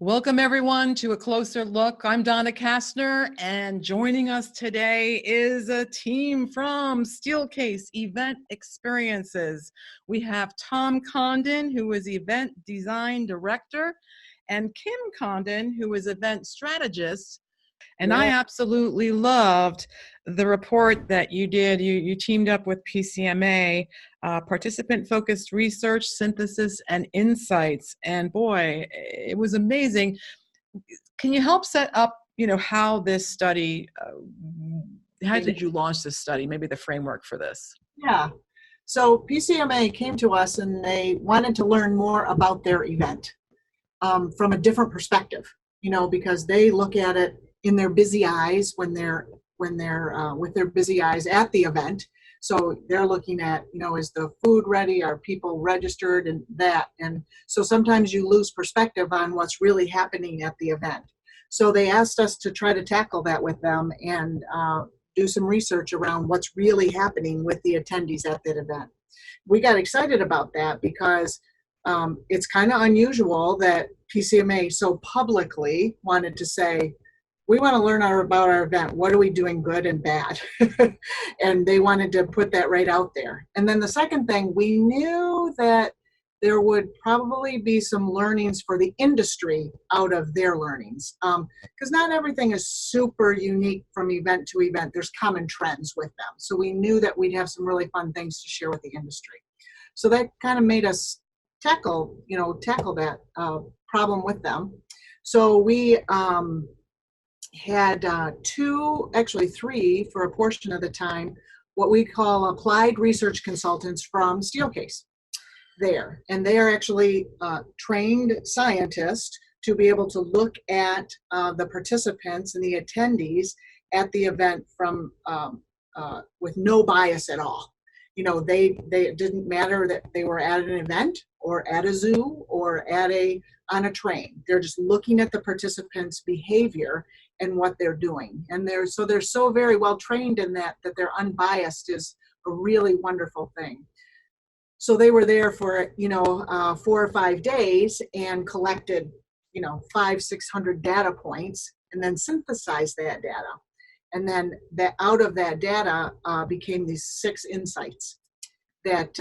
Welcome everyone to A Closer Look. I'm Donna Kastner, and joining us today is a team from Steelcase Event Experiences. We have Tom Condon, who is Event Design Director, and Kim Condon, who is Event Strategist. And I absolutely loved the report that you did. You teamed up with PCMA, participant-focused research, synthesis, and insights. And boy, it was amazing. Can you help set up, how this study, how did you launch this study? Maybe the framework for this. Yeah. So PCMA came to us and they wanted to learn more about their event from a different perspective, because they look at it in their busy eyes when they're with their busy eyes at the event. So they're looking at, is the food ready? Are people registered and that? And so sometimes you lose perspective on what's really happening at the event. So they asked us to try to tackle that with them and do some research around what's really happening with the attendees at that event. We got excited about that because it's kind of unusual that PCMA so publicly wanted to say, we want to learn about our event. What are we doing good and bad? And they wanted to put that right out there. And then the second thing, we knew that there would probably be some learnings for the industry out of their learnings. Because not everything is super unique from event to event. There's common trends with them. So we knew that we'd have some really fun things to share with the industry. So that kind of made us tackle that problem with them. So we had three for a portion of the time, what we call applied research consultants from Steelcase there. And they are actually trained scientists to be able to look at the participants and the attendees at the event from with no bias at all. It didn't matter that they were at an event or at a zoo or on a train. They're just looking at the participants' behavior and what they're doing. And they're so very well trained in that they're unbiased is a really wonderful thing. So they were there for 4 or 5 days and collected 500-600 data points and then synthesized that data. And then out of that data became these 6 insights that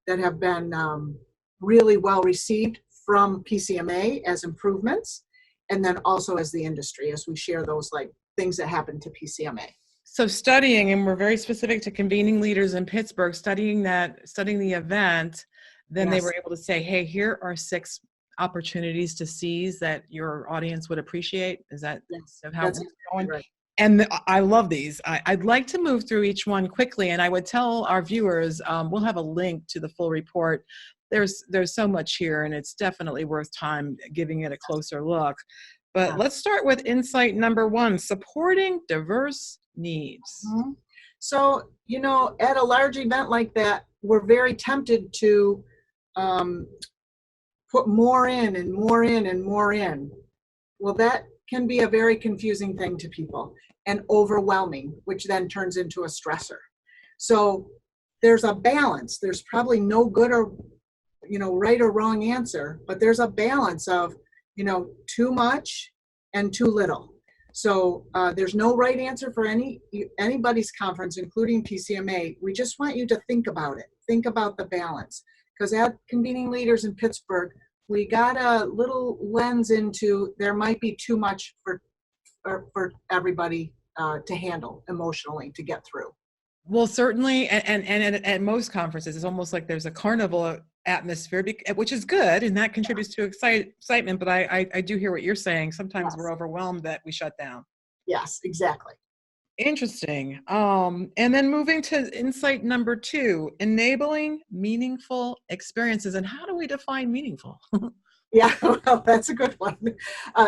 have been really well received from PCMA as improvements, and then also as the industry, as we share those things that happen to PCMA. So studying, and we're very specific to Convening Leaders in Pittsburgh, studying the event, then They were able to say, hey, here are 6 opportunities to seize that your audience would appreciate. Is that how it's going? Right. And I love these. I'd like to move through each one quickly, and I would tell our viewers, we'll have a link to the full report. There's so much here, and it's definitely worth time giving it a closer look. But let's start with insight number 1, supporting diverse needs. Mm-hmm. So, at a large event like that, we're very tempted to put more in and more in and more in. Well, that can be a very confusing thing to people and overwhelming, which then turns into a stressor. So there's a balance. There's probably no good or right or wrong answer, but there's a balance of too much and too little. So there's no right answer for anybody's conference, including PCMA. We just want you to think about it. Think about the balance, because at Convening Leaders in Pittsburgh, we got a little lens into there might be too much for everybody to handle emotionally to get through. Well, certainly, and at most conferences, it's almost like there's a carnival atmosphere, which is good, and that contributes to excitement. But I do hear what you're saying. Sometimes we're overwhelmed that we shut down. Yes, exactly. Interesting. And then moving to insight number 2, enabling meaningful experiences. And how do we define meaningful? Yeah, well, that's a good one.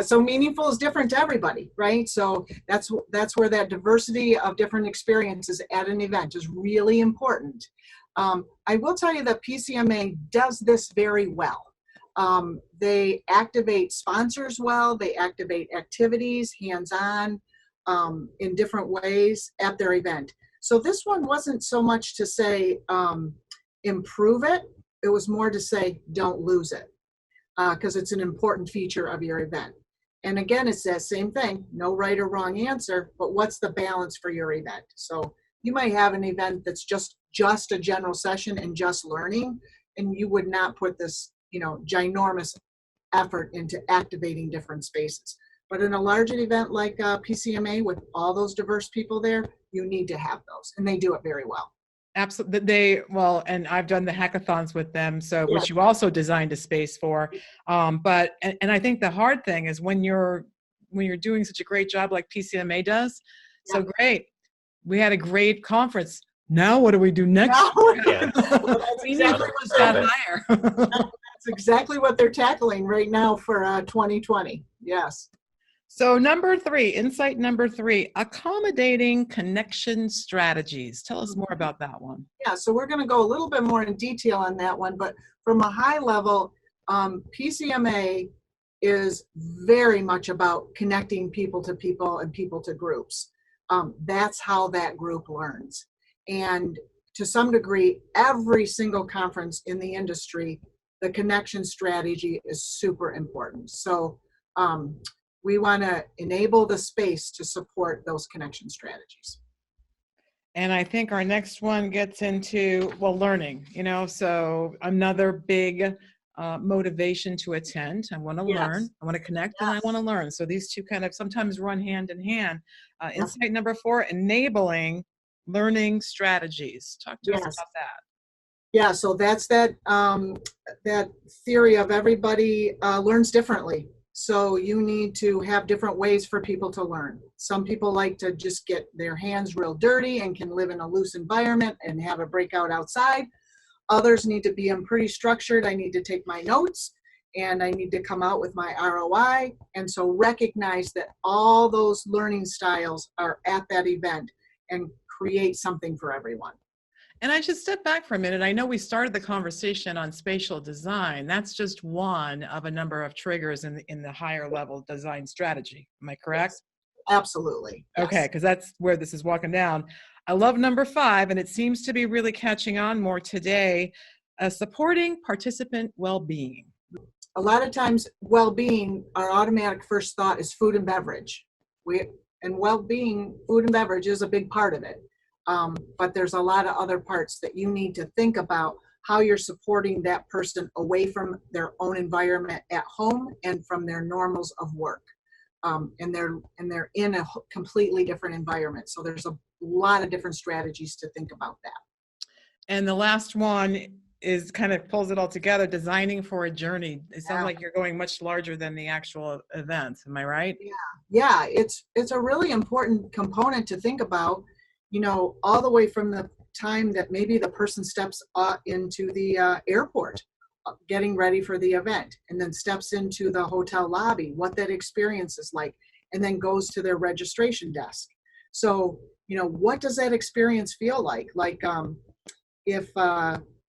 So meaningful is different to everybody, right? So that's where that diversity of different experiences at an event is really important. I will tell you that PCMA does this very well. They activate sponsors well. They activate activities hands-on in different ways at their event. So this one wasn't so much to say improve it. It was more to say don't lose it. because it's an important feature of your event. And again, it's that same thing, no right or wrong answer, but what's the balance for your event? So you might have an event that's just a general session and just learning, and you would not put this, ginormous effort into activating different spaces. But in a larger event like PCMA with all those diverse people there, you need to have those, and they do it very well. Absolutely. And I've done the hackathons with them, so Yeah. which you also designed a space for. But I think the hard thing is when you're doing such a great job like PCMA does. Yeah. So great. We had a great conference. Now what do we do next? Yeah. Well, that's We exactly need to what's push that happening. higher. That's exactly what they're tackling right now for 2020. Yes. So insight number 3, accommodating connection strategies. Tell us more about that one. Yeah, so we're going to go a little bit more in detail on that one, but from a high level, PCMA is very much about connecting people to people and people to groups. That's how that group learns. And to some degree, every single conference in the industry, the connection strategy is super important. So we want to enable the space to support those connection strategies. And I think our next one gets into, learning, so another big motivation to attend. I want to learn, I want to connect, and I want to learn. So these two kind of sometimes run hand in hand. Insight number 4, enabling learning strategies. Talk to us about that. Yeah, so that's that theory of everybody learns differently. So you need to have different ways for people to learn. Some people like to just get their hands real dirty and can live in a loose environment and have a breakout outside. Others need to be pretty structured. I need to take my notes and I need to come out with my ROI. And so recognize that all those learning styles are at that event and create something for everyone. And I should step back for a minute. I know we started the conversation on spatial design. That's just one of a number of triggers in the higher level design strategy. Am I correct? Yes. Absolutely. Okay, because that's where this is walking down. I love number 5, and it seems to be really catching on more today, supporting participant well-being. A lot of times well-being, our automatic first thought is food and beverage. And well-being, food and beverage is a big part of it. But there's a lot of other parts that you need to think about how you're supporting that person away from their own environment at home and from their normals of work. And they're in a completely different environment. So there's a lot of different strategies to think about that. And the last one is kind of pulls it all together, designing for a journey. It sounds like you're going much larger than the actual event. Am I right? Yeah, it's a really important component to think about. All the way from the time that maybe the person steps into the airport, getting ready for the event, and then steps into the hotel lobby, what that experience is like, and then goes to their registration desk. So, what does that experience feel like? Like if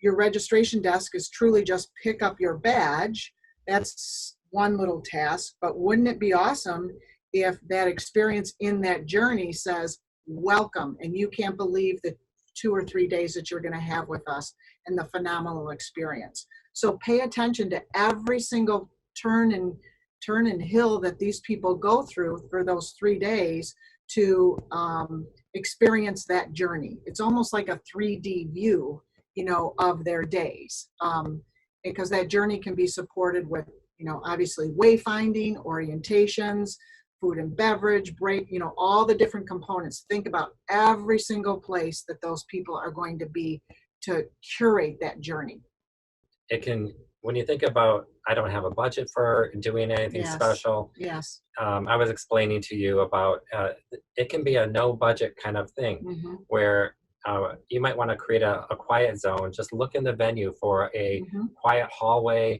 your registration desk is truly just pick up your badge, that's one little task, but wouldn't it be awesome if that experience in that journey says, welcome, and you can't believe the 2 or 3 days that you're going to have with us and the phenomenal experience. So pay attention to every single turn and hill that these people go through for those 3 days to experience that journey. It's almost like a 3D view, of their days, because that journey can be supported with, obviously wayfinding, orientations, food and beverage, break, all the different components. Think about every single place that those people are going to be to curate that journey. When you think about, I don't have a budget for doing anything special. Yes. I was explaining to you about, it can be a no budget kind of thing, where you might want to create a quiet zone. Just look in the venue for a quiet hallway,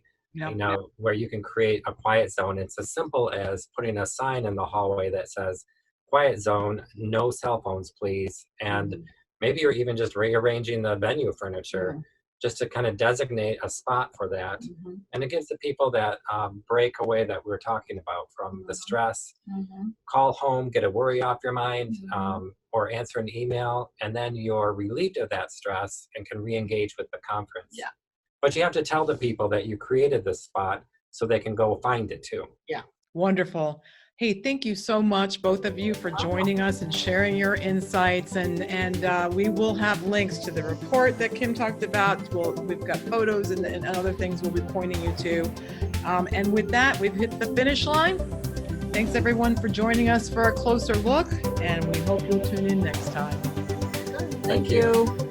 where you can create a quiet zone. It's as simple as putting a sign in the hallway that says, quiet zone, no cell phones, please. And maybe you're even just rearranging the venue furniture just to kind of designate a spot for that. And it gives the people that break away that we're talking about from the stress. Call home, get a worry off your mind, or answer an email, and then you're relieved of that stress and can re-engage with the conference. Yeah. But you have to tell the people that you created this spot so they can go find it too. Wonderful. Hey, thank you so much, both of you, for joining us and sharing your insights. And we will have links to the report that Kim talked about. We've got photos and other things we'll be pointing you to. And with that, we've hit the finish line. Thanks, everyone, for joining us for a closer look, and we hope you'll tune in next time. Thank you.